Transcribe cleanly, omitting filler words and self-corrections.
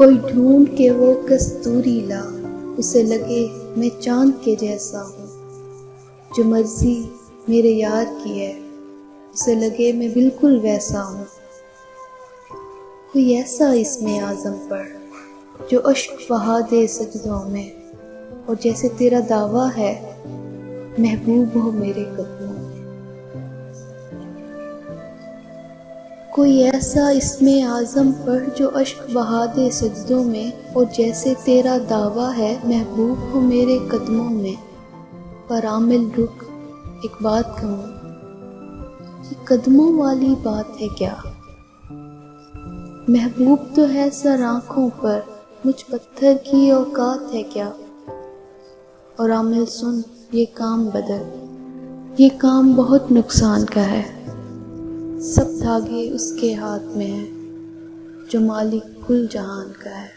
कोई ढूंढ के वो कस्तूरी ला, उसे लगे मैं चांद के जैसा हूँ। जो मर्जी मेरे यार की है, उसे लगे मैं बिल्कुल वैसा हूँ। कोई ऐसा इसमें आज़म पर जो अश्क बहा दे सजदों में, और जैसे तेरा दावा है महबूब हो मेरे कदमों में। कोई ऐसा इसमें आज़म पर जो अश्क बहा दे सजदों में, और जैसे तेरा दावा है महबूब हो मेरे कदमों में। पर आमिल रुक, एक बात कहूँ, ये कदमों वाली बात है क्या? महबूब तो है सर आँखों पर, मुझ पत्थर की औकात है क्या? और आमिल सुन, ये काम बदल, ये काम बहुत नुकसान का है। सब धागे उसके हाथ में हैं जो मालिक कुल जहान का है।